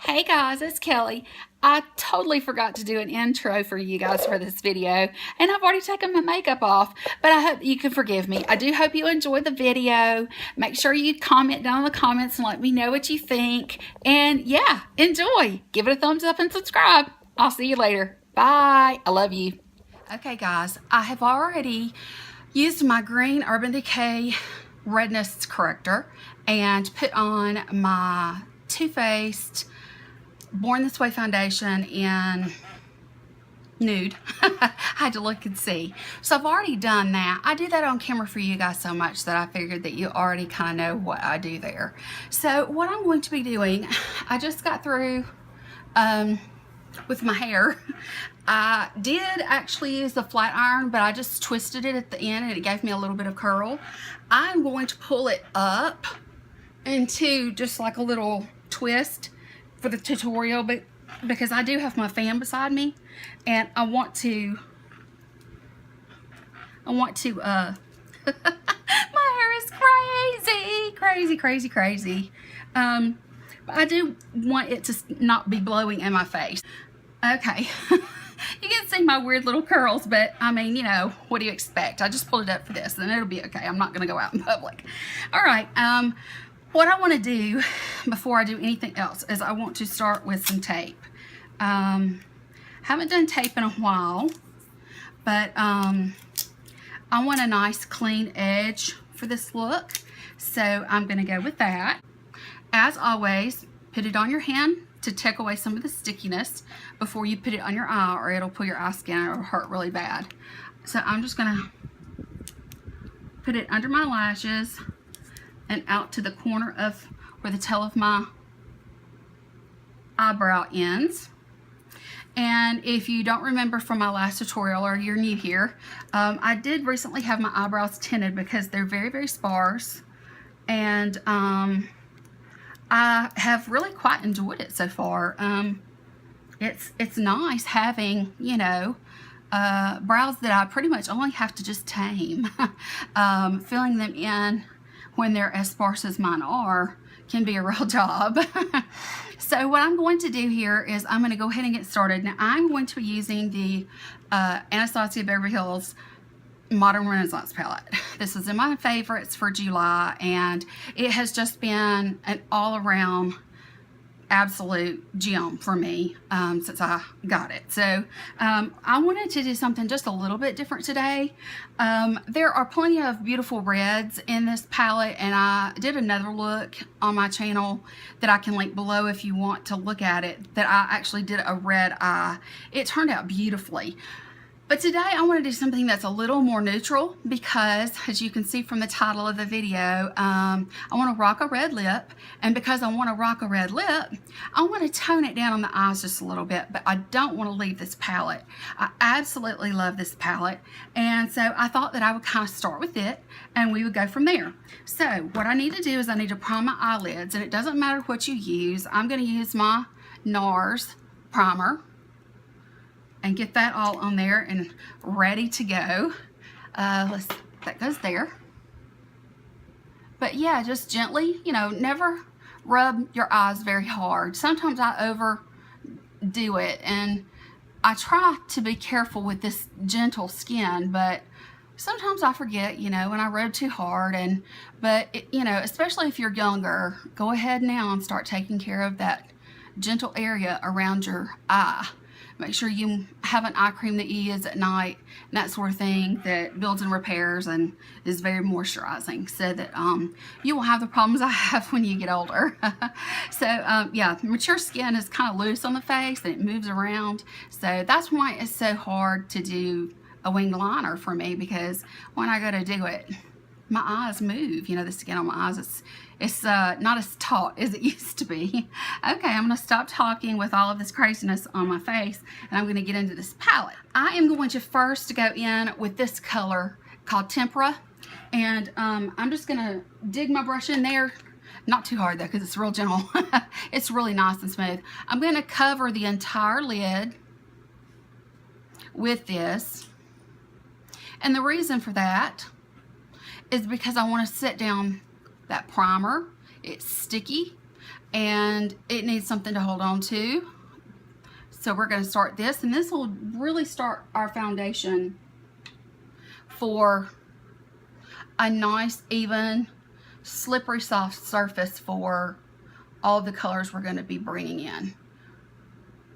Hey guys, it's Kelly. I totally forgot to do an intro for you guys for this video, and I've already taken my makeup off, but I hope you can forgive me. I do hope you enjoyed the video. Make sure you comment down in the comments and let me know what you think. And yeah, enjoy. Give it a thumbs up and subscribe. I'll see you later. Bye. I love you. Okay guys, I have already used my green Urban Decay redness corrector and put on my Too Faced Born This Way foundation in nude. I had to look and see. So I've already done that. I do that on camera for you guys so much that I figured that you already kind of know what I do there. So what I'm going to be doing, I just got through with my hair. I did actually use the flat iron, but I just twisted it at the end and it gave me a little bit of curl. I'm going to pull it up into just like a little twist for the tutorial, but because I do have my fan beside me and I want to my hair is crazy. But I do want it to not be blowing in my face. Okay. You can see my weird little curls, but I mean, you know, what do you expect? I just pulled it up for this and it'll be okay. I'm not gonna go out in public. All right, what I want to do before I do anything else is I want to start with some tape. Haven't done tape in a while, but I want a nice clean edge for this look, so I'm going to go with that. As always, put it on your hand to take away some of the stickiness before you put it on your eye, or it'll pull your eye skin and it'll hurt really bad. So I'm just going to put it under my lashes and out to the corner of where the tail of my eyebrow ends. And if you don't remember from my last tutorial or you're new here, I did recently have my eyebrows tinted because they're very sparse, and I have really quite enjoyed it so far. It's nice having, you know, brows that I pretty much only have to just tame. Filling them in when they're as sparse as mine are can be a real job. So what I'm going to do here is I'm going to go ahead and get started. Now I'm going to be using the Anastasia Beverly Hills Modern Renaissance palette. This is in my favorites for July, and it has just been an all-around absolute gem for me since I got it. So I wanted to do something just a little bit different today. There are plenty of beautiful reds in this palette, and I did another look on my channel that I can link below if you want to look at it, that I actually did a red eye. It turned out beautifully. But today I want to do something that's a little more neutral because, as you can see from the title of the video, I want to rock a red lip. And because I want to rock a red lip, I want to tone it down on the eyes just a little bit, but I don't want to leave this palette. I absolutely love this palette. And so I thought that I would kind of start with it and we would go from there. So what I need to do is I need to prime my eyelids, and it doesn't matter what you use. I'm going to use my NARS primer and get that all on there and ready to go. That goes there. But yeah, just gently, you know, never rub your eyes very hard. Sometimes I overdo it, and I try to be careful with this gentle skin, but sometimes I forget, you know, when I rub too hard. You know, especially if you're younger, go ahead now and start taking care of that gentle area around your eye. Make sure you have an eye cream that you use at night and that sort of thing that builds and repairs and is very moisturizing, so that you won't have the problems I have when you get older. So yeah, mature skin is kind of loose on the face and it moves around. So that's why it's so hard to do a winged liner for me, because when I go to do it, my eyes move. You know, the skin on my eyes, it's not as taut as it used to be. Okay, I'm going to stop talking with all of this craziness on my face, and I'm going to get into this palette. I am going to first go in with this color called Tempera, and I'm just going to dig my brush in there. Not too hard though, because it's real gentle. It's really nice and smooth. I'm going to cover the entire lid with this, and the reason for that is because I want to set down that primer. It's sticky. and it needs something to hold on to. So we're going to start this, and this will really start our foundation for a nice, even, slippery, soft surface for all the colors we're going to be bringing in.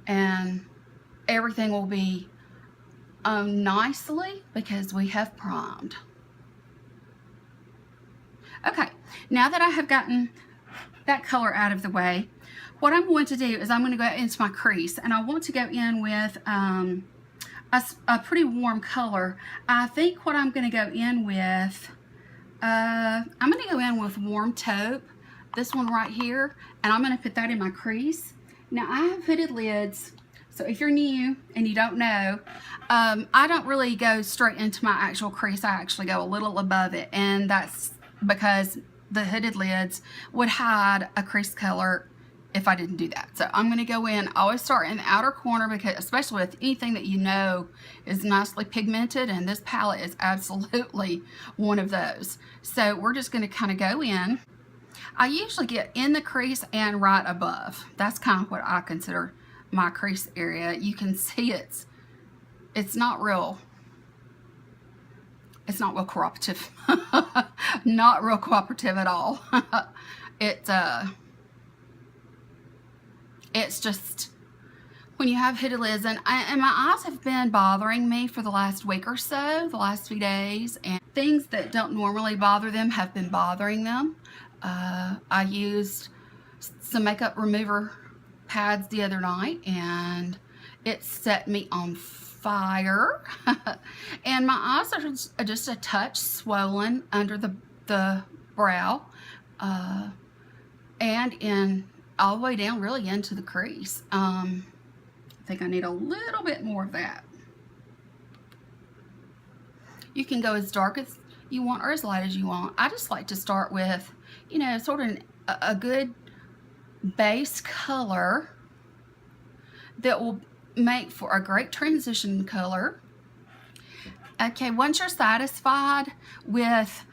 And everything will be nicely because we have primed. Okay, now that I have gotten that color out of the way, what I'm going to do is I'm going to go into my crease, and I want to go in with a pretty warm color. I think what I'm going to go in with, I'm going to go in with warm taupe, this one right here, and I'm going to put that in my crease. Now I have hooded lids, so if you're new and you don't know, I don't really go straight into my actual crease. I actually go a little above it, and that's because the hooded lids would hide a crease color if I didn't do that. So I'm going to go in, I always start in the outer corner, because especially with anything that you know is nicely pigmented, and this palette is absolutely one of those. So we're just going to kind of go in. I usually get in the crease and right above. That's kind of what I consider my crease area. You can see it's not real cooperative. Not real cooperative at all. It's just when you have hooded lids, and my eyes have been bothering me for the last week or so, the last few days, and things that don't normally bother them have been bothering them. I used some makeup remover pads the other night, and it set me on fire. And my eyes are just a touch swollen under the brow, and all the way down really into the crease. I think I need a little bit more of that. You can go as dark as you want or as light as you want. I just like to start with, you know, sort of a good base color that will make for a great transition color. Okay, once you're satisfied with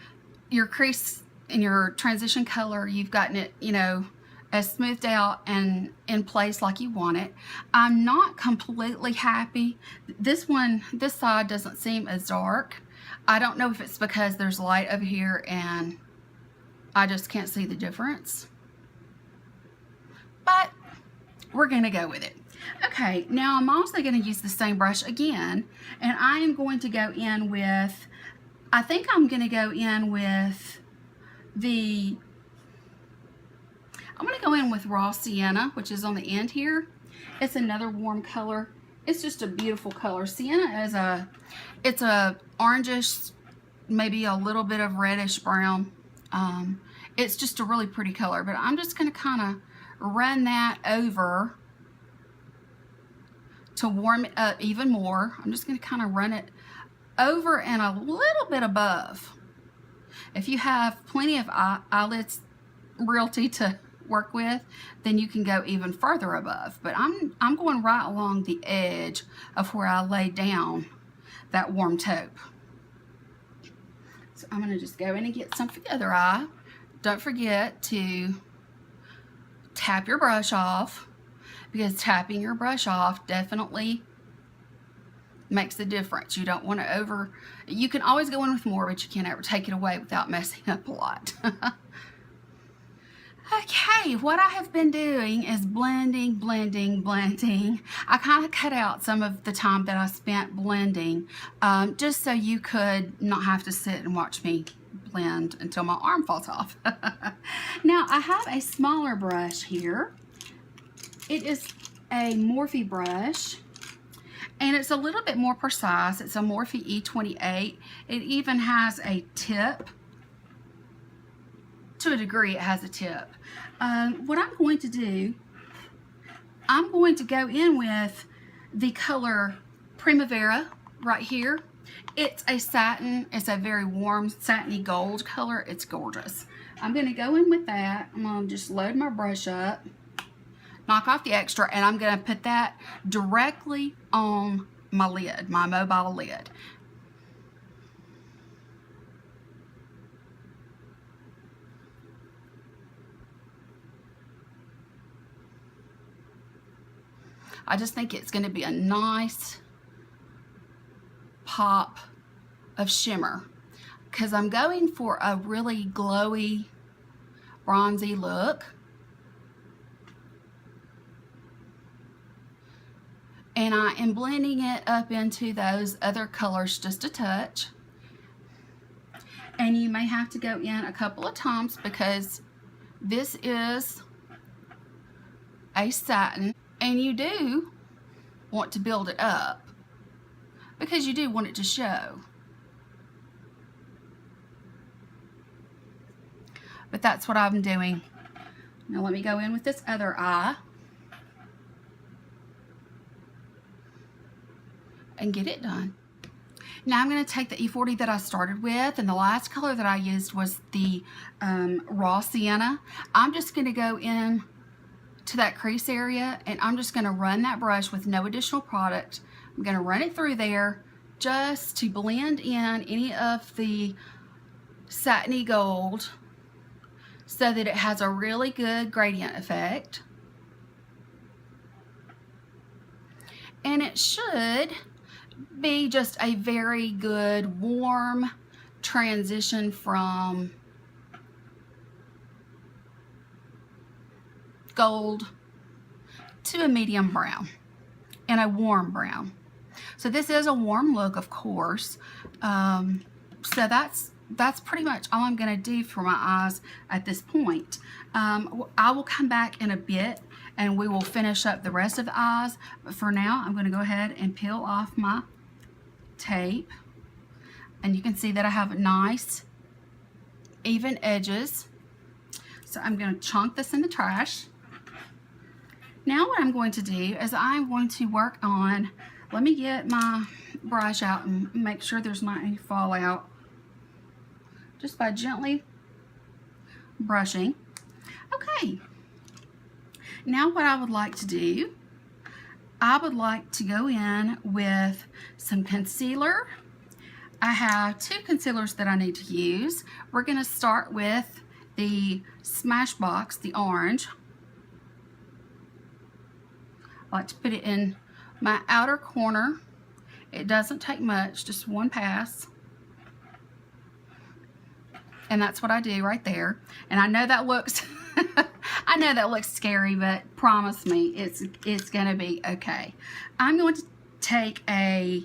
your crease and your transition color, you've gotten it, you know, as smoothed out and in place like you want it. I'm not completely happy. This side doesn't seem as dark. I don't know if it's because there's light over here and I just can't see the difference. But we're gonna go with it. Okay, now I'm also gonna use the same brush again, and I am going to go in with, I think I'm gonna go in with I'm going to go in with Raw Sienna, which is on the end here. It's another warm color. It's just a beautiful color. Sienna is it's a orangish, maybe a little bit of reddish brown. It's just a really pretty color, but I'm just going to kind of run that over to warm it up even more. I'm just going to kind of run it over and a little bit above. If you have plenty of eyelids realty to work with, then you can go even further above, but I'm going right along the edge of where I lay down that warm taupe. So I'm going to just go in and get some for the other eye. Don't forget to tap your brush off, because tapping your brush off definitely makes a difference. You don't want to you can always go in with more, but you can't ever take it away without messing up a lot. Okay, what I have been doing is blending. I kind of cut out some of the time that I spent blending, just so you could not have to sit and watch me blend until my arm falls off. Now, I have a smaller brush here. It is a Morphe brush, and it's a little bit more precise. It's a Morphe E28. It even has a tip. To a degree, it has a tip. What I'm going to do, I'm going to go in with the color Primavera right here. It's a satin. It's a very warm satiny gold color. It's gorgeous. I'm going to go in with that. I'm going to just load my brush up, knock off the extra, and I'm going to put that directly on my lid, my mobile lid. I just think it's going to be a nice pop of shimmer because I'm going for a really glowy, bronzy look. And I am blending it up into those other colors just a touch. And you may have to go in a couple of times because this is a satin, and you do want to build it up because you do want it to show. But that's what I'm doing. Now let me go in with this other eye and get it done. Now I'm going to take the E40 that I started with, and the last color that I used was the raw sienna. I'm just going to go in to that crease area, and I'm just going to run that brush with no additional product. I'm going to run it through there just to blend in any of the satiny gold so that it has a really good gradient effect. And it should be just a very good warm transition from gold to a medium brown and a warm brown. So this is a warm look, of course. So that's pretty much all I'm going to do for my eyes at this point. I will come back in a bit and we will finish up the rest of the eyes. But for now, I'm going to go ahead and peel off my tape. And you can see that I have nice, even edges. So I'm going to chunk this in the trash. Now what I'm going to do is I'm going to work on, let me get my brush out and make sure there's not any fallout. Just by gently brushing. Okay. Now what I would like to do, I would like to go in with some concealer. I have two concealers that I need to use. We're going to start with the Smashbox, the orange. I like to put it in my outer corner. It doesn't take much, just one pass. And that's what I do right there. And I know that looks I know that looks scary, but promise me it's gonna be okay. I'm going to take a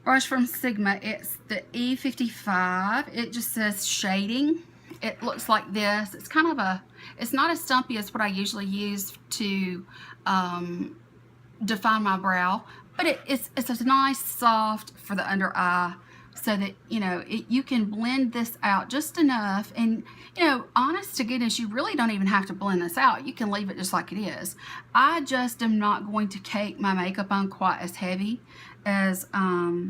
brush from Sigma. It's the E55. It just says shading. It looks like this. It's kind of a, it's not as stumpy as what I usually use to define my brow, but it's a nice soft for the under eye, so that, you know, you can blend this out just enough. And, you know, honest to goodness, you really don't even have to blend this out. You can leave it just like it is. I just am not going to cake my makeup on quite as heavy as I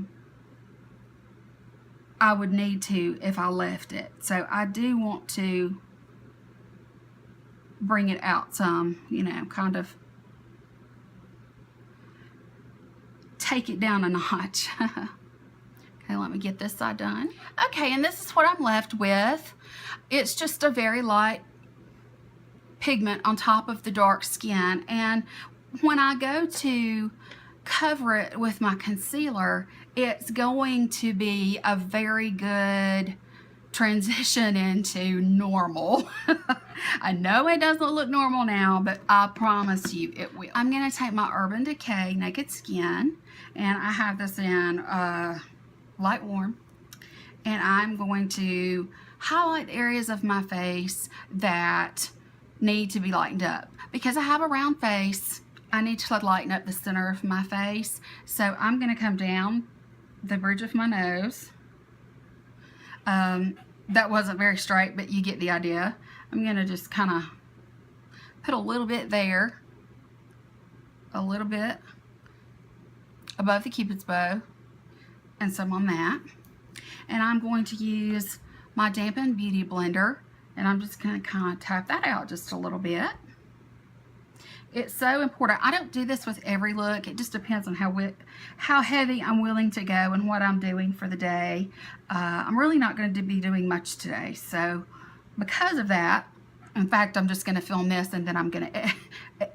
would need to if I left it. So I do want to bring it out some, you know, kind of take it down a notch. Okay, let me get this side done. Okay, and this is what I'm left with. It's just a very light pigment on top of the dark skin. And when I go to cover it with my concealer, it's going to be a very good transition into normal. I know it doesn't look normal now, but I promise you it will. I'm going to take my Urban Decay Naked Skin, and I have this in light warm, and I'm going to highlight areas of my face that need to be lightened up. Because I have a round face, I need to lighten up the center of my face. So I'm going to come down the bridge of my nose. That wasn't very straight, but you get the idea. I'm going to just kind of put a little bit there, a little bit above the Cupid's bow, and some on that. And I'm going to use my Dampen Beauty Blender, and I'm just going to kind of tap that out just a little bit. It's so important. I don't do this with every look. It just depends on how heavy I'm willing to go and what I'm doing for the day. I'm really not going to be doing much today, so because of that, In fact, I'm just going to film this and then I'm going to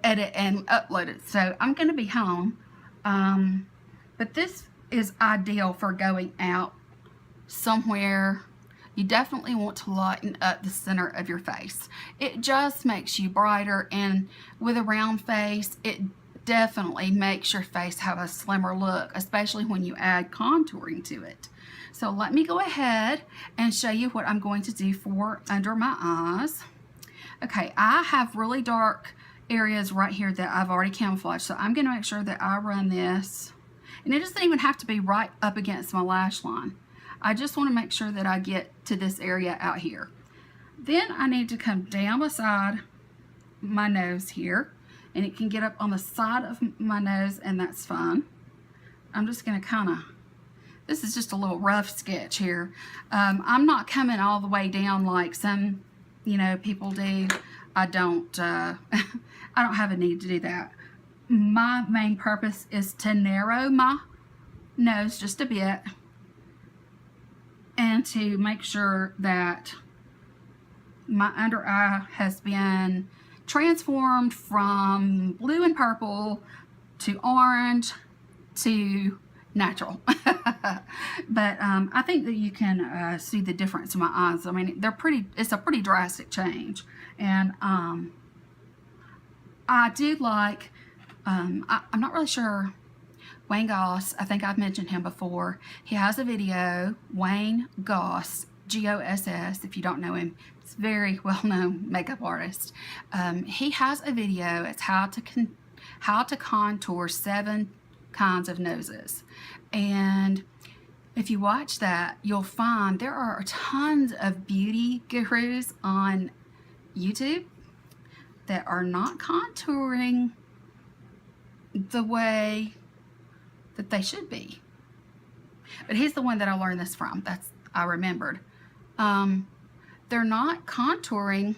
edit and upload it. So I'm going to be home. But this is ideal for going out somewhere. You definitely want to lighten up the center of your face. It just makes you brighter, and with a round face, it definitely makes your face have a slimmer look, especially when you add contouring to it. So let me go ahead and show you what I'm going to do for under my eyes. Okay, I have really dark areas right here that I've already camouflaged, so I'm going to make sure that I run this, and it doesn't even have to be right up against my lash line. I just want to make sure that I get to this area out here. Then I need to come down beside my nose here, and it can get up on the side of my nose, and that's fine. I'm just going to kind of, this is just a little rough sketch here. I'm not coming all the way down like some, you know, people do. I don't I don't have a need to do that. My main purpose is to narrow my nose just a bit, and to make sure that my under eye has been transformed from blue and purple to orange to natural. But I think that you can see the difference in my eyes. I mean, it's a pretty drastic change. And I do like, I'm not really sure, Wayne Goss, I think I've mentioned him before. He has a video, Wayne Goss, Goss, if you don't know him. He's a very well-known makeup artist. He has a video. It's how to contour 7 kinds of noses. And if you watch that, you'll find there are tons of beauty gurus on YouTube that are not contouring the way that they should be. But he's the one that I learned this from. I remembered. They're not contouring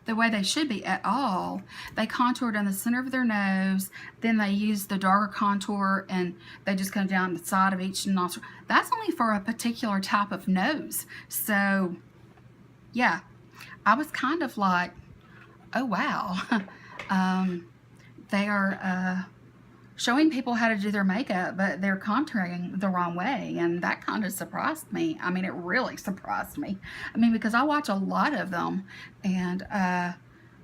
the way they should be at all. They contoured on the center of their nose, then they use the darker contour and they just come down the side of each nostril. That's only for a particular type of nose. So yeah, I was kind of like, oh wow. They are showing people how to do their makeup, but they're contouring the wrong way, and that kind of surprised me. I mean, it really surprised me. I mean, because I watch a lot of them, and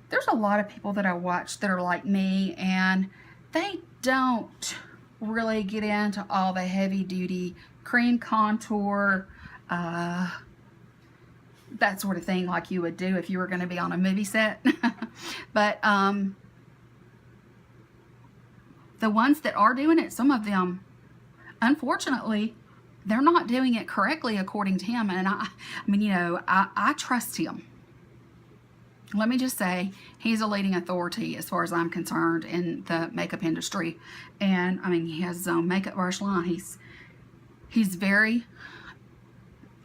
there's a lot of people that I watch that are like me, and they don't really get into all the heavy-duty cream contour, that sort of thing like you would do if you were going to be on a movie set. But the ones that are doing it, some of them, unfortunately, they're not doing it correctly according to him. And I mean, you know, I trust him. Let me just say, he's a leading authority as far as I'm concerned in the makeup industry. And I mean, he has his own makeup brush line. He's very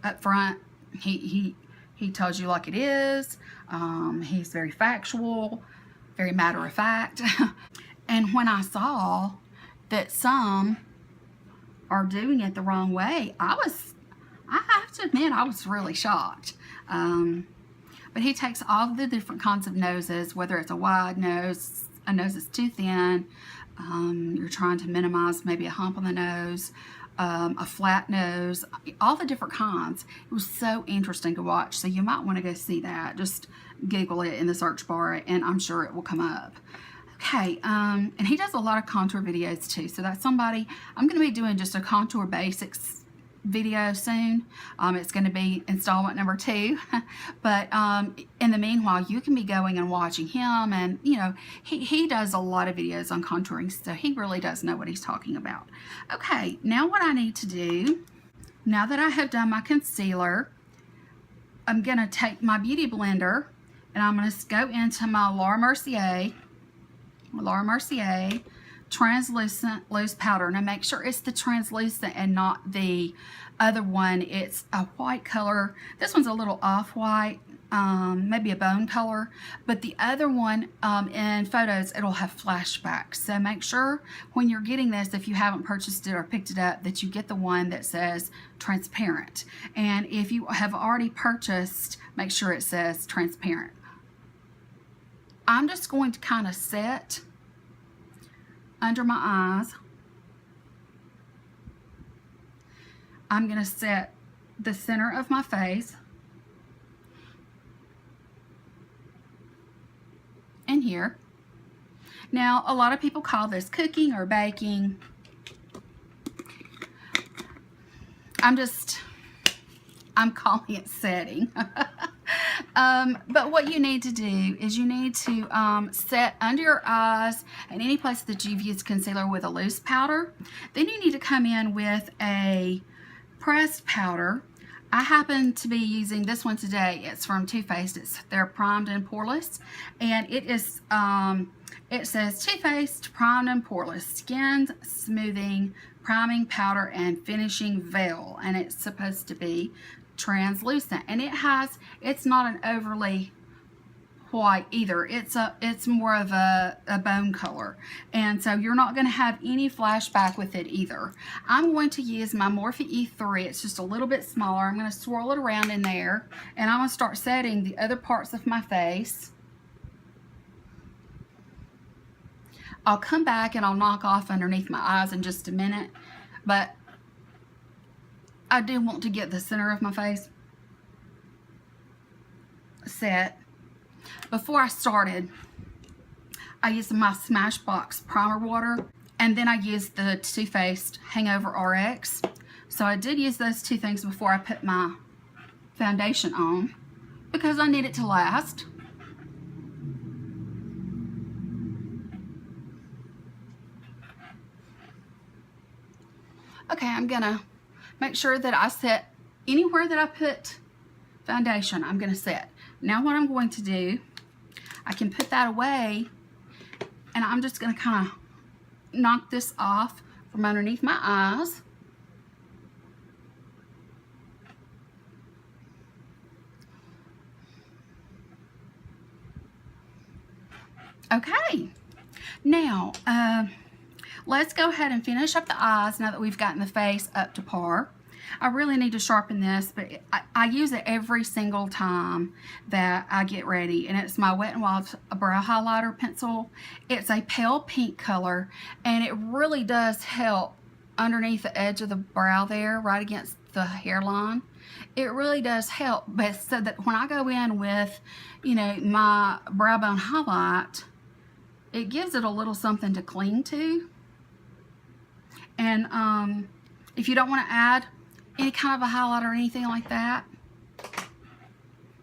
upfront. He tells you like it is. He's very factual, very matter of fact. And when I saw that some are doing it the wrong way, I have to admit, I was really shocked. But he takes all the different kinds of noses, whether it's a wide nose, a nose that's too thin, you're trying to minimize maybe a hump on the nose, a flat nose, all the different kinds. It was so interesting to watch. So you might want to go see that. Just Google it in the search bar and I'm sure it will come up. Okay, and he does a lot of contour videos too. So that's somebody, I'm going to be doing just a contour basics video soon. It's going to be installment number 2. But in the meanwhile, you can be going and watching him, and you know, he does a lot of videos on contouring, so he really does know what he's talking about. Okay, now what I need to do, now that I have done my concealer, I'm going to take my beauty blender and I'm going to go into my Laura Mercier translucent loose powder. Now make sure it's the translucent and not the other one. It's a white color. This one's a little off-white, maybe a bone color, but the other one in photos it'll have flashbacks. So make sure when you're getting this, if you haven't purchased it or picked it up, that you get the one that says transparent. And if you have already purchased, make sure it says transparent. I'm just going to kind of set under my eyes. I'm going to set the center of my face and here. Now, a lot of people call this cooking or baking. I'm calling it setting. But what you need to do is you need to set under your eyes and any place that you've used concealer with a loose powder. Then you need to come in with a pressed powder. I happen to be using this one today. It's from Too Faced. They're primed and poreless, and it is it says Too Faced primed and poreless skin smoothing priming powder and finishing veil, and it's supposed to be translucent, and it's not an overly white either. It's more of a bone color, and so you're not going to have any flashback with it either. I'm going to use my Morphe E3. It's just a little bit smaller. I'm going to swirl it around in there, and I'm going to start setting the other parts of my face. I'll come back and I'll knock off underneath my eyes in just a minute, but I do want to get the center of my face set. Before I started, I used my Smashbox primer water, and then I used the Too Faced Hangover RX. So I did use those two things before I put my foundation on because I need it to last. Okay, I'm gonna make sure that I set anywhere that I put foundation. I'm gonna set. Now what I'm going to do, I can put that away, and I'm just gonna kind of knock this off from underneath my eyes. Okay, now let's go ahead and finish up the eyes now that we've gotten the face up to par. I really need to sharpen this, but I use it every single time that I get ready, and it's my Wet n Wild brow highlighter pencil. It's a pale pink color, and it really does help underneath the edge of the brow there, right against the hairline. It really does help, but so that when I go in with, you know, my brow bone highlight, it gives it a little something to cling to. And if you don't want to add any kind of a highlight or anything like that,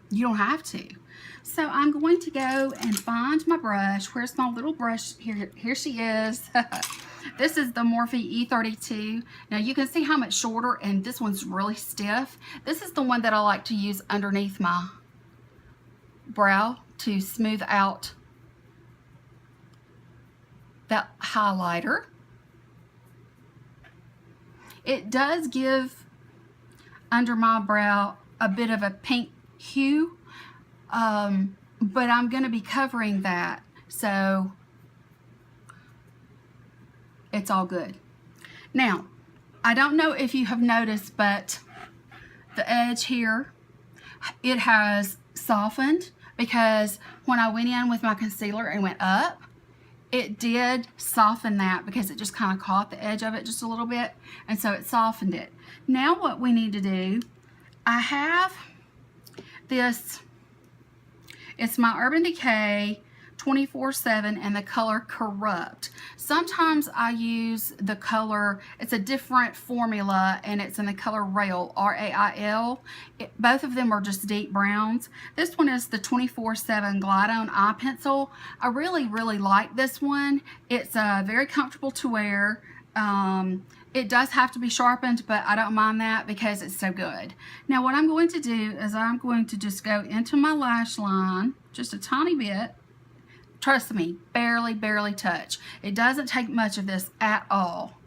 you don't have to. So I'm going to go and find my brush. Where's my little brush? Here she is. This is the Morphe E32. Now you can see how much shorter, and this one's really stiff. This is the one that I like to use underneath my brow to smooth out that highlighter. It does give under my brow a bit of a pink hue, but I'm going to be covering that, so it's all good. Now, I don't know if you have noticed, but the edge here, it has softened, because when I went in with my concealer and went up, it did soften that because it just kind of caught the edge of it just a little bit, and so it softened it. Now what we need to do, I have this, it's my Urban Decay 24/7 and the color Corrupt. Sometimes I use the color, it's a different formula, and it's in the color Rail, R-A-I-L. Both of them are just deep browns. This one is the 24/7 Glide On Eye Pencil. I really, really like this one. It's very comfortable to wear. It does have to be sharpened, but I don't mind that because it's so good. Now what I'm going to do is I'm going to just go into my lash line just a tiny bit. Trust me, barely, barely touch. It doesn't take much of this at all.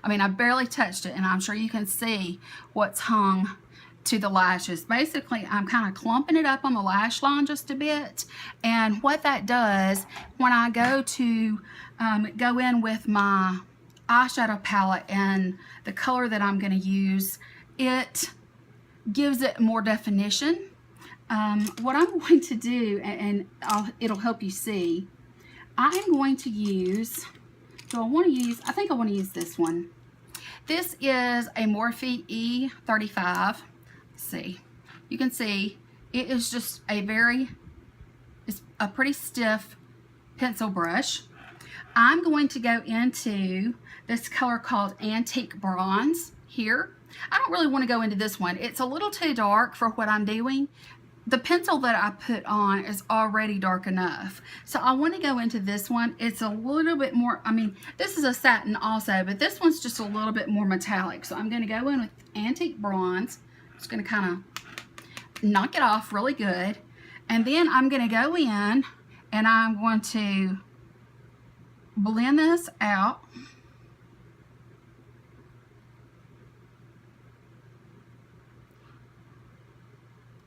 I mean, I barely touched it, and I'm sure you can see what's hung to the lashes. Basically, I'm kind of clumping it up on the lash line just a bit, and what that does, when I go to go in with my eyeshadow palette and the color that I'm going to use, it gives it more definition. what I'm going to do, and it'll help you see, I am going to use, I think I want to use this one. This is a Morphe E35. Let's see. You can see it is just it's a pretty stiff pencil brush. I'm going to go into this color called Antique Bronze here. I don't really want to go into this one. It's a little too dark for what I'm doing. The pencil that I put on is already dark enough. So I want to go into this one. It's a little bit more, I mean, this is a satin also, but this one's just a little bit more metallic. So I'm going to go in with Antique Bronze. Just going to kind of knock it off really good. And then I'm going to go in and I'm going to blend this out.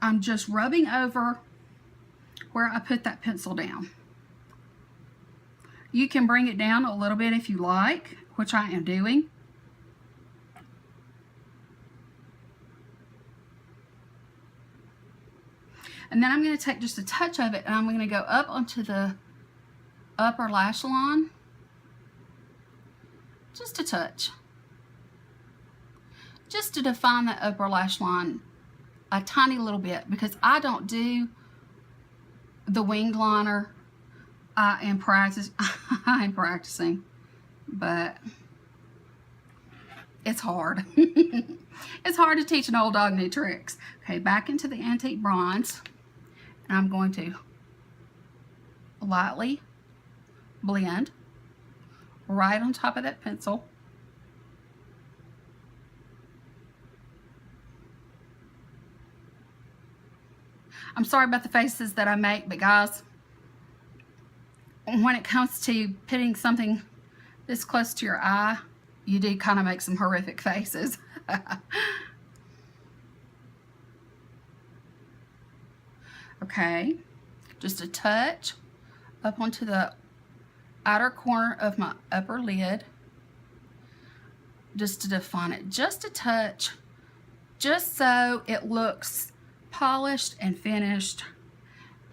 I'm just rubbing over where I put that pencil down. You can bring it down a little bit if you like, which I am doing. And then I'm going to take just a touch of it and I'm going to go up onto the upper lash line. Just a touch. Just to define the upper lash line a tiny little bit, because I don't do the winged liner. I'm practicing, but it's hard. It's hard to teach an old dog new tricks. Okay, back into the Antique Bronze, and I'm going to lightly blend right on top of that pencil. I'm sorry about the faces that I make, but guys, when it comes to putting something this close to your eye, you do kind of make some horrific faces. Okay, just a touch up onto the outer corner of my upper lid, just to define it, just a touch, just so it looks polished and finished,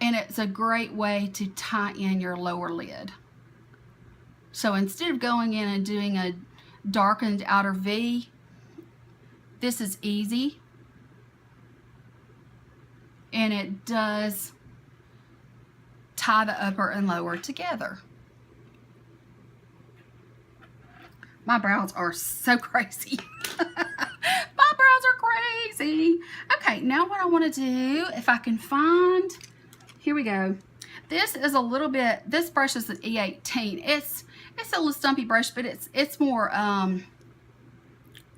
and it's a great way to tie in your lower lid. So instead of going in and doing a darkened outer V, this is easy, and it does tie the upper and lower together. My brows are so crazy. My brows are crazy. Okay, now what I want to do, if I can find, here we go. This is a little bit, this brush is an E18. It's a little stumpy brush, but it's more,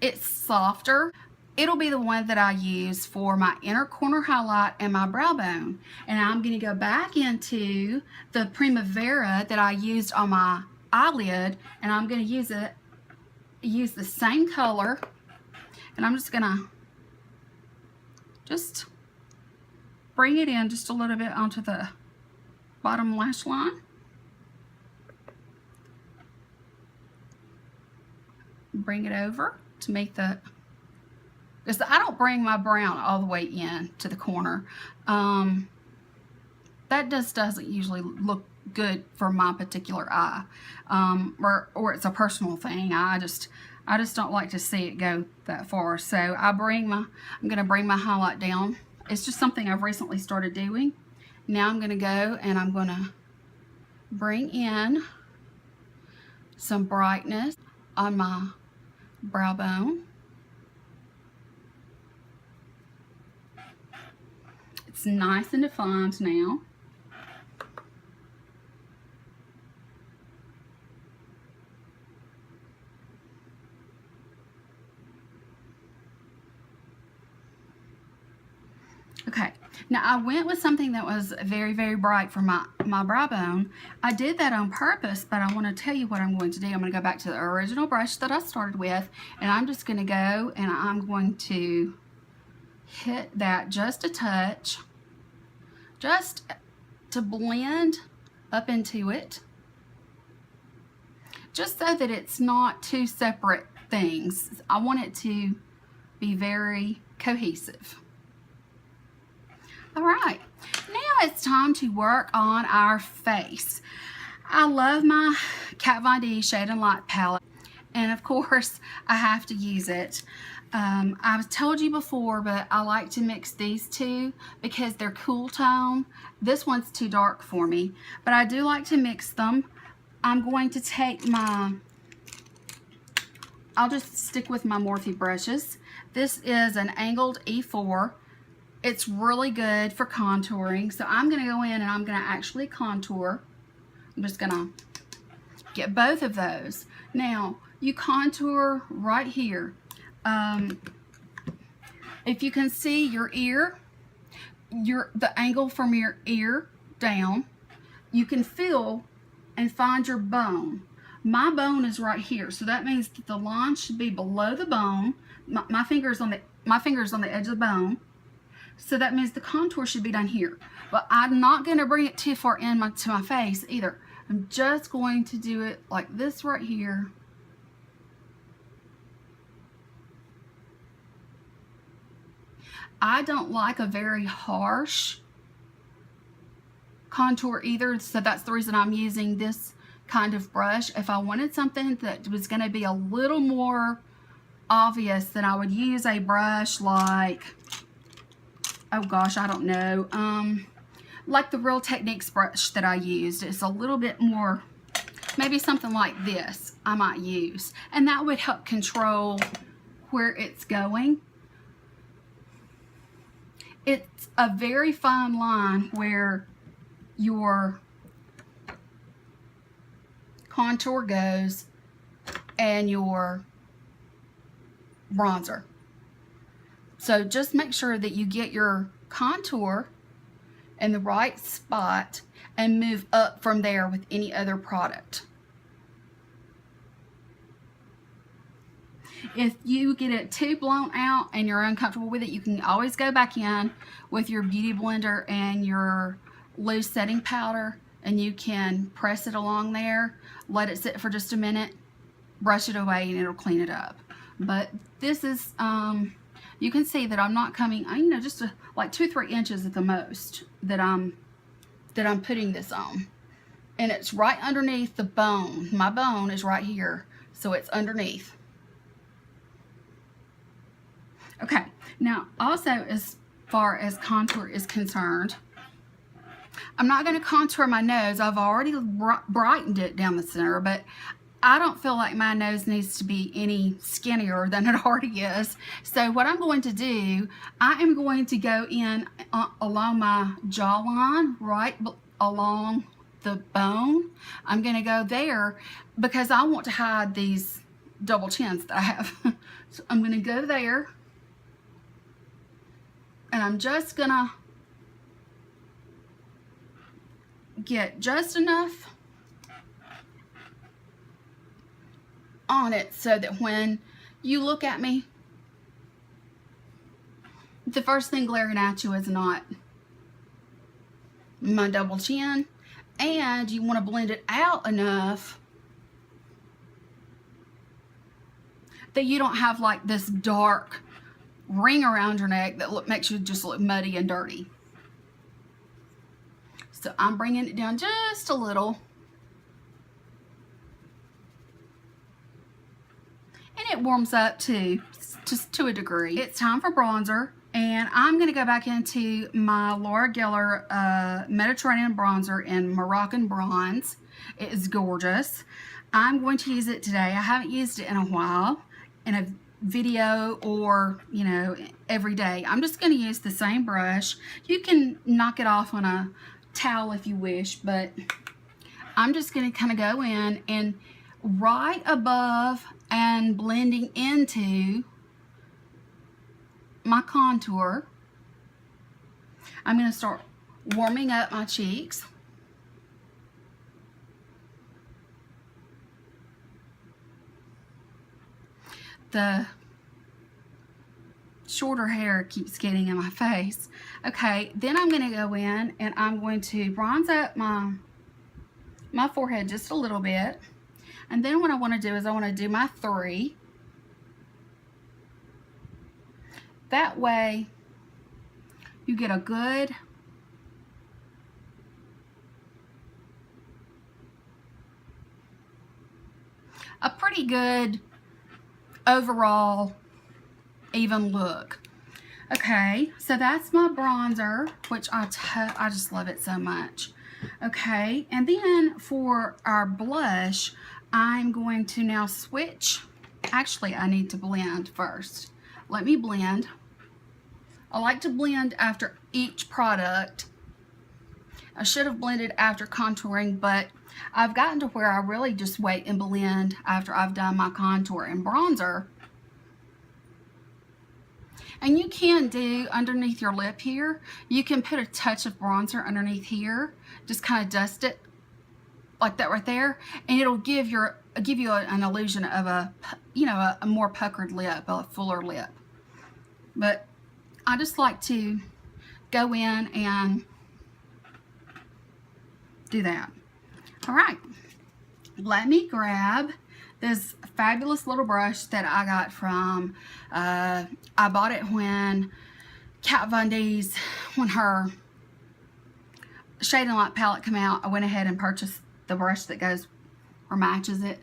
it's softer. It'll be the one that I use for my inner corner highlight and my brow bone. And I'm going to go back into the Primavera that I used on my eyelid, and I'm going to use the same color, and I'm just going to just bring it in just a little bit onto the bottom lash line. Bring it over to make the, because I don't bring my brown all the way in to the corner. That just doesn't usually look good for my particular eye, or it's a personal thing. I just don't like to see it go that far. So I'm gonna bring my highlight down. It's just something I've recently started doing. Now I'm gonna go and I'm gonna bring in some brightness on my brow bone. It's nice and defined now. Okay, now I went with something that was very, very bright for my brow bone. I did that on purpose, but I want to tell you what I'm going to do. I'm going to go back to the original brush that I started with, and I'm just going to go and I'm going to hit that just a touch, just to blend up into it, just so that it's not two separate things. I want it to be very cohesive. All right, now it's time to work on our face. I love my Kat Von D Shade and Light palette, and of course I have to use it. I've told you before, but I like to mix these two because they're cool tone. This one's too dark for me, but I do like to mix them. I'm going to take I'll just stick with my Morphe brushes. This is an angled E4. It's really good for contouring, so I'm going to go in and I'm going to actually contour. I'm just going to get both of those. Now, you contour right here. If you can see your ear, the angle from your ear down, you can feel and find your bone. My bone is right here, so that means that the line should be below the bone. My finger's on the edge of the bone, so that means the contour should be done here. But I'm not going to bring it too far in to my face either. I'm just going to do it like this right here. I don't like a very harsh contour either, so that's the reason I'm using this kind of brush. If I wanted something that was going to be a little more obvious, then I would use a brush like, oh gosh, I don't know, like the Real Techniques brush that I used. It's a little bit more, maybe something like this I might use, and that would help control where it's going. It's a very fine line where your contour goes and your bronzer. So just make sure that you get your contour in the right spot and move up from there with any other product. If you get it too blown out and you're uncomfortable with it, you can always go back in with your beauty blender and your loose setting powder, and you can press it along there, let it sit for just a minute, brush it away, and it'll clean it up. But this is, you can see that I'm not coming, you know, just like 2-3 inches at the most that I'm putting this on. And it's right underneath the bone. My bone is right here, so it's underneath. Okay, now also as far as contour is concerned, I'm not going to contour my nose. I've already brightened it down the center, but I don't feel like my nose needs to be any skinnier than it already is. So what I'm going to do, I am going to go in along my jawline, right along the bone. I'm going to go there because I want to hide these double chins that I have. So I'm going to go there, and I'm just going to get just enough on it so that when you look at me, the first thing glaring at you is not my double chin, and you want to blend it out enough that you don't have like this dark ring around your neck that makes you just look muddy and dirty. So I'm bringing it down just a little. And it warms up too, just to a degree. It's time for bronzer. And I'm going to go back into my Laura Geller Mediterranean bronzer in Moroccan Bronze. It is gorgeous. I'm going to use it today. I haven't used it in a while in a video or, you know, every day. I'm just going to use the same brush. You can knock it off on a towel if you wish, but I'm just going to kind of go in and right above and blending into my contour, I'm going to start warming up my cheeks. The shorter hair keeps getting in my face. Okay, then I'm going to go in and I'm going to bronze up my forehead just a little bit. And then what I want to do is I want to do my 3. That way you get a pretty good overall even look. Okay, so that's my bronzer, which I just love it so much. Okay, and then for our blush, I'm going to now switch. Actually, I need to blend first. Let me blend. I like to blend after each product. I should have blended after contouring, but I've gotten to where I really just wait and blend after I've done my contour and bronzer. And you can do underneath your lip here, you can put a touch of bronzer underneath here, just kind of dust it like that right there, and it'll give you an illusion of a more puckered lip, a fuller lip. But I just like to go in and do that. All right, let me grab this fabulous little brush that I got from, I bought it when Kat Von D's, when her Shade and Light palette came out, I went ahead and purchased the brush that goes or matches it.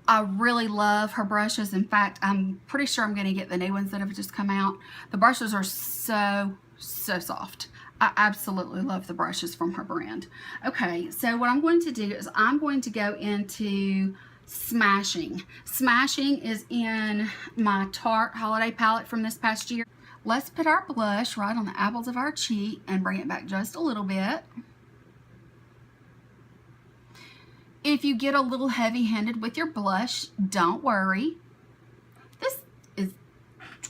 I really love her brushes. In fact, I'm pretty sure I'm going to get the new ones that have just come out. The brushes are so soft. I absolutely love the brushes from her brand. Okay, so what I'm going to do is I'm going to go into Smashing. Smashing is in my Tarte holiday palette from this past year. Let's put our blush right on the apples of our cheek and bring it back just a little bit. If you get a little heavy-handed with your blush, don't worry. This is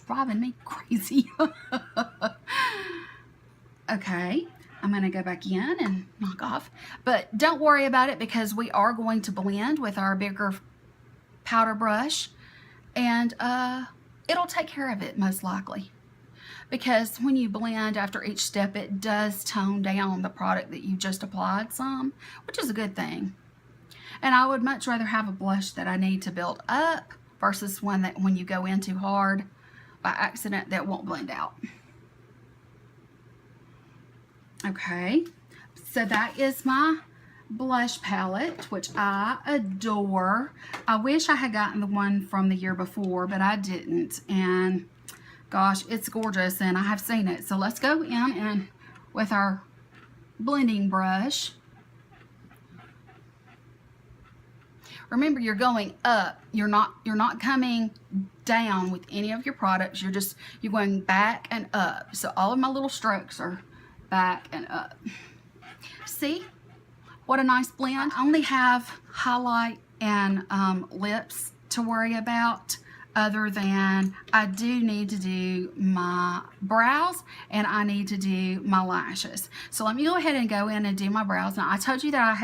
driving me crazy. Okay, I'm going to go back in and knock off. But don't worry about it because we are going to blend with our bigger powder brush. And it'll take care of it most likely. Because when you blend after each step, it does tone down the product that you just applied some, which is a good thing. And I would much rather have a blush that I need to build up versus one that when you go in too hard by accident that won't blend out. Okay, so that is my blush palette, which I adore. I wish I had gotten the one from the year before, but I didn't. And gosh, it's gorgeous and I have seen it. So let's go in and with our blending brush. Remember, you're going up. You're not coming down with any of your products. You're going back and up. So all of my little strokes are back and up. See what a nice blend. I only have highlight and lips to worry about, other than I do need to do my brows and I need to do my lashes. So let me go ahead and go in and do my brows. Now I told you that I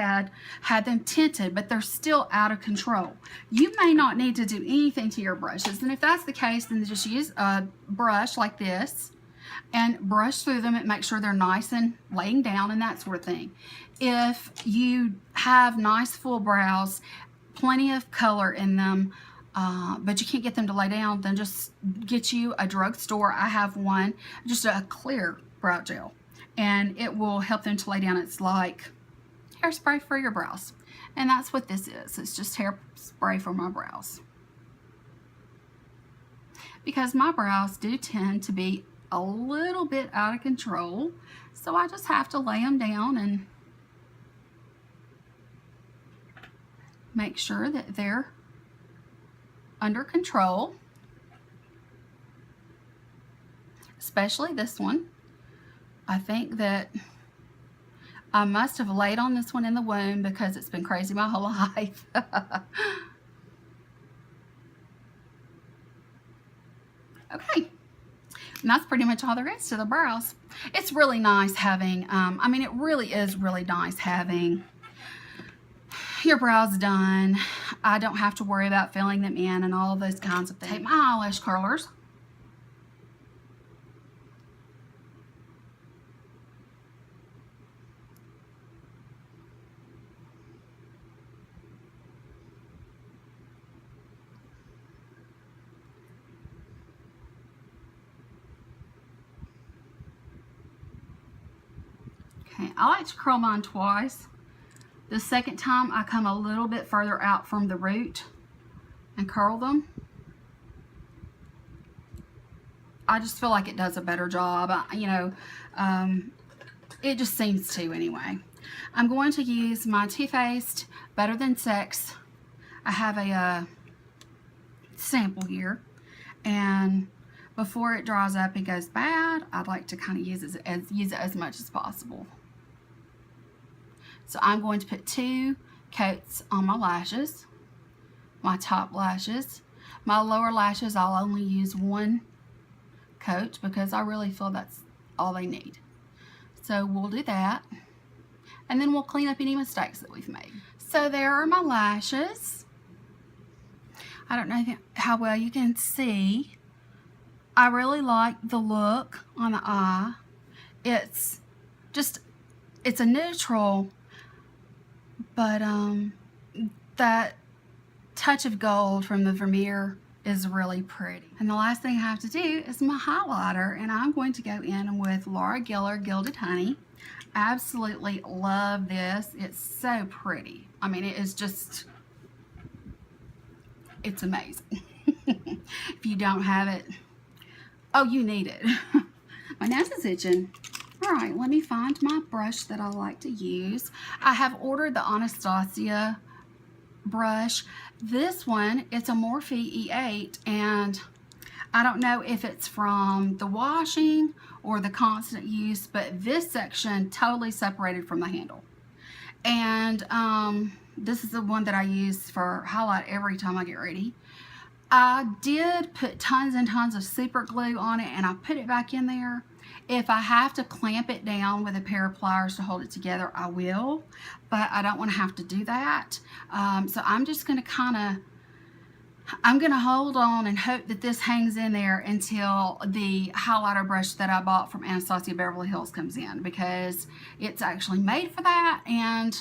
had them tinted, but they're still out of control. You may not need to do anything to your brushes, and if that's the case, then just use a brush like this and brush through them and make sure they're nice and laying down and that sort of thing. If you have nice full brows, plenty of color in them, but you can't get them to lay down, then just get you a drugstore. I have one, just a clear brow gel, and it will help them to lay down. It's like hairspray for your brows, and that's what this is. It's just hairspray for my brows, because my brows do tend to be a little bit out of control, so I just have to lay them down and make sure that they're under control, especially this one. I think that I must have laid on this one in the womb because it's been crazy my whole life. Okay, and that's pretty much all there is to the brows. It's really nice having, I mean, it really is really nice having your brows done. I don't have to worry about filling them in and all of those kinds of things. Take my eyelash curlers. Okay, I like to curl mine twice. The second time I come a little bit further out from the root and curl them. I just feel like it does a better job. You know, it just seems to anyway. I'm going to use my Too Faced Better Than Sex. I have a sample here, and before it dries up and goes bad, I'd like to kind of use it as much as possible. So I'm going to put 2 coats on my lashes, my top lashes. My lower lashes, I'll only use 1 coat because I really feel that's all they need. So we'll do that, and then we'll clean up any mistakes that we've made. So there are my lashes. I don't know how well you can see. I really like the look on the eye. It's a neutral, but that touch of gold from the Vermeer is really pretty. And the last thing I have to do is my highlighter, and I'm going to go in with Laura Geller Gilded Honey. Absolutely love this. It's so pretty. I mean, it is just, it's amazing. If you don't have it, oh, you need it. My nose is itching. All right, let me find my brush that I like to use. I have ordered the Anastasia brush. This one, it's a Morphe E8, and I don't know if it's from the washing or the constant use, but this section totally separated from the handle. And this is the one that I use for highlight every time I get ready. I did put tons and tons of super glue on it, and I put it back in there. If I have to clamp it down with a pair of pliers to hold it together, I will, but I don't want to have to do that. So I'm just going to I'm going to hold on and hope that this hangs in there until the highlighter brush that I bought from Anastasia Beverly Hills comes in, because it's actually made for that. And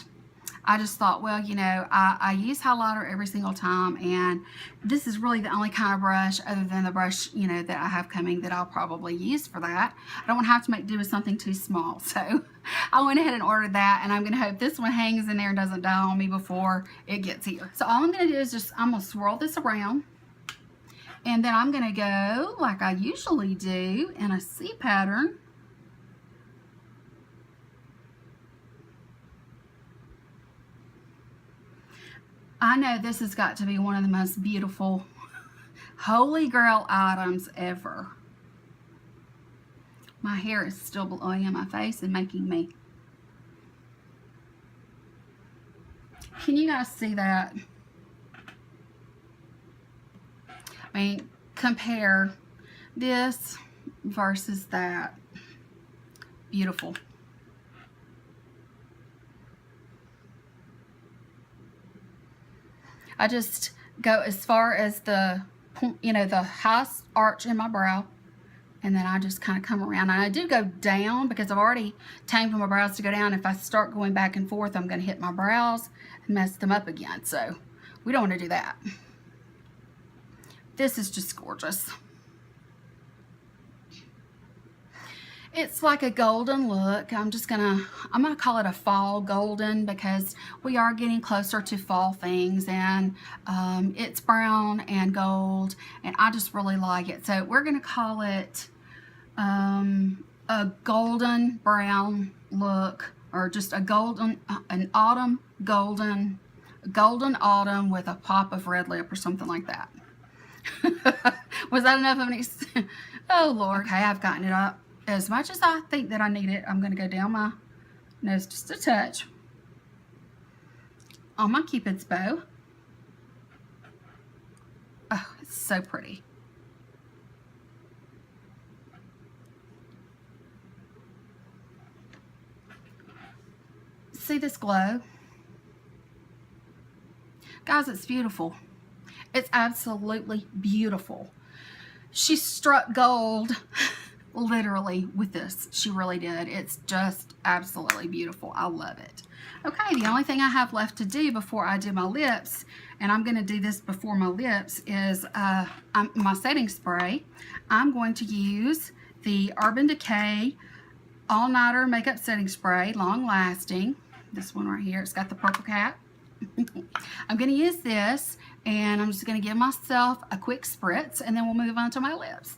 I just thought, well, you know, I use highlighter every single time, and this is really the only kind of brush other than the brush, you know, that I have coming that I'll probably use for that. I don't want to have to make do with something too small. So I went ahead and ordered that, and I'm going to hope this one hangs in there and doesn't die on me before it gets here. So all I'm going to do is I'm going to swirl this around, and then I'm going to go like I usually do in a C pattern. I know this has got to be one of the most beautiful holy grail items ever. My hair is still blowing in my face and making me. Can you guys see that? I mean, compare this versus that. Beautiful. I just go as far as the, you know, the highest arch in my brow, and then I just kind of come around. And I do go down because I've already tamed my brows to go down. If I start going back and forth, I'm going to hit my brows and mess them up again. So we don't want to do that. This is just gorgeous. It's like a golden look. I'm gonna call it a fall golden because we are getting closer to fall things, and it's brown and gold, and I just really like it. So we're gonna call it a golden brown look, or just a golden, an autumn golden autumn with a pop of red lip or something like that. Was that enough of an oh Lord. Okay, I've gotten it up as much as I think that I need it. I'm going to go down my nose just a touch on my Cupid's bow. Oh, it's so pretty. See this glow? Guys, it's beautiful. It's absolutely beautiful. She struck gold literally with this. She really did. It's just absolutely beautiful. I love it. Okay, the only thing I have left to do before I do my lips, and I'm going to do this before my lips, is my setting spray. I'm going to use the Urban Decay All Nighter Makeup Setting Spray, long lasting. This one right here, it's got the purple cap. I'm going to use this, and I'm just going to give myself a quick spritz, and then we'll move on to my lips.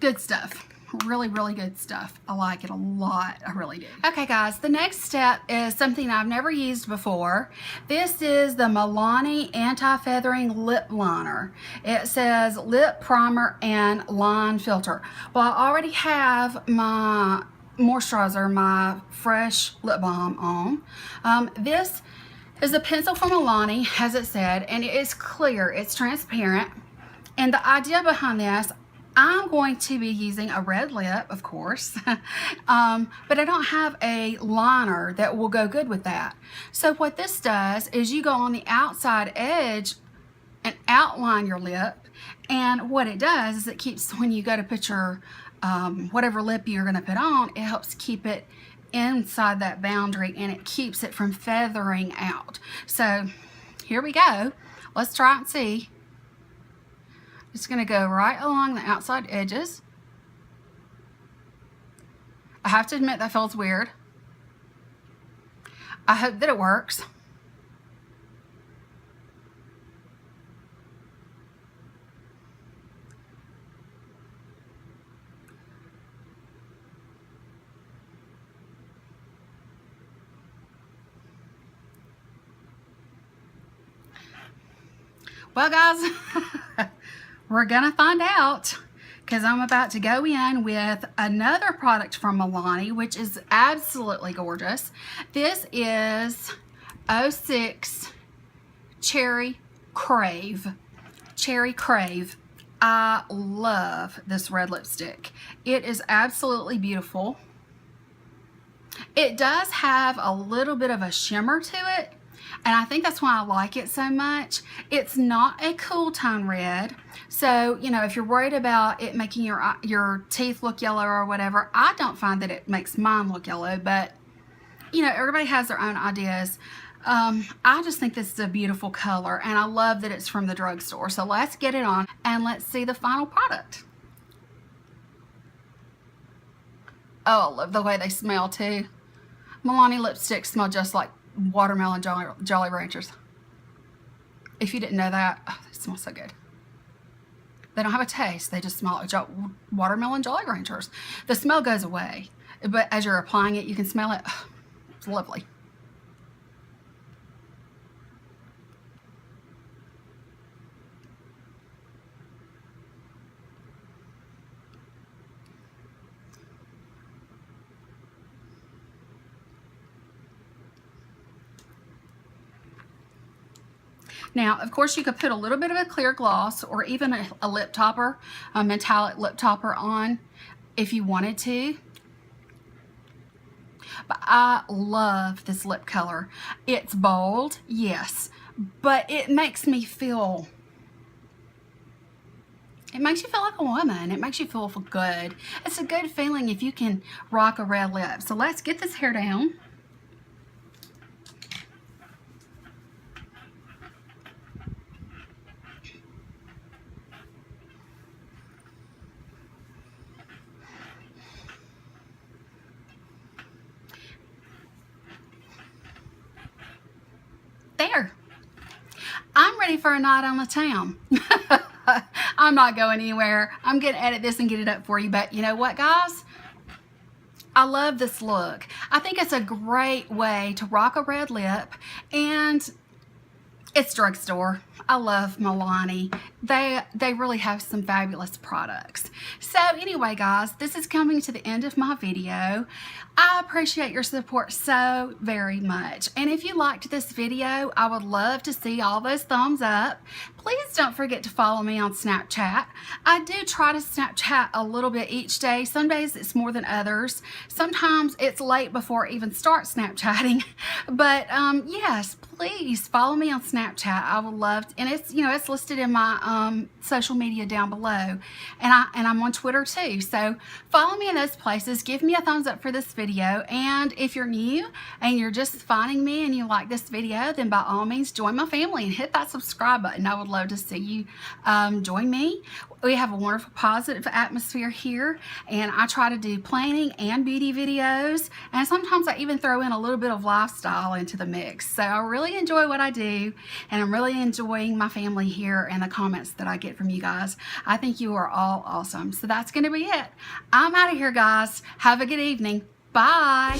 Good stuff. Really, really good stuff. I like it a lot. I really do. Okay, guys, the next step is something I've never used before. This is the Milani Anti-Feathering Lip Liner. It says lip primer and line filter. Well, I already have my moisturizer, my fresh lip balm on. This is a pencil from Milani, as it said, and it is clear. It's transparent. And the idea behind this, I'm going to be using a red lip, of course, but I don't have a liner that will go good with that. So what this does is you go on the outside edge and outline your lip, and what it does is it keeps, when you go to put your whatever lip you're going to put on, it helps keep it inside that boundary, and it keeps it from feathering out. So here we go. Let's try and see. Just going to go right along the outside edges. I have to admit that feels weird. I hope that it works. Well, guys, we're gonna find out, because I'm about to go in with another product from Milani, which is absolutely gorgeous. This is 06 Cherry Crave. Cherry Crave. I love this red lipstick. It is absolutely beautiful. It does have a little bit of a shimmer to it, and I think that's why I like it so much. It's not a cool tone red, so you know, if you're worried about it making your teeth look yellow or whatever, I don't find that it makes mine look yellow, but you know, everybody has their own ideas. I just think this is a beautiful color, and I love that it's from the drugstore. So let's get it on and let's see the final product. Oh, I love the way they smell too. Milani lipsticks smell just like watermelon Jolly Ranchers. If you didn't know that, oh, they smell so good. They don't have a taste. They just smell like watermelon Jolly Ranchers. The smell goes away, but as you're applying it, you can smell it. Oh, it's lovely. Now, of course, you could put a little bit of a clear gloss or even a lip topper, a metallic lip topper on if you wanted to. But I love this lip color. It's bold, yes, but it makes me feel, it makes you feel like a woman. It makes you feel good. It's a good feeling if you can rock a red lip. So let's get this hair down. There. I'm ready for a night on the town. I'm not going anywhere. I'm going to edit this and get it up for you. But you know what, guys? I love this look. I think it's a great way to rock a red lip, and it's drugstore. I love Milani. They really have some fabulous products. So anyway, guys, this is coming to the end of my video. I appreciate your support so very much. And if you liked this video, I would love to see all those thumbs up. Please don't forget to follow me on Snapchat. I do try to Snapchat a little bit each day. Some days it's more than others. Sometimes it's late before I even start Snapchatting. But yes, please follow me on Snapchat. I would love to, and it's, you know, it's listed in my social media down below, and I'm on Twitter too. So follow me in those places. Give me a thumbs up for this video, and if you're new and you're just finding me and you like this video, then by all means join my family and hit that subscribe button. I would love to see you join me. We have a wonderful positive atmosphere here, and I try to do planning and beauty videos, and sometimes I even throw in a little bit of lifestyle into the mix. So I really enjoy what I do, and I'm really enjoying my family here and the comments that I get from you guys. I think you are all awesome. So that's going to be it. I'm out of here, guys. Have a good evening. Bye.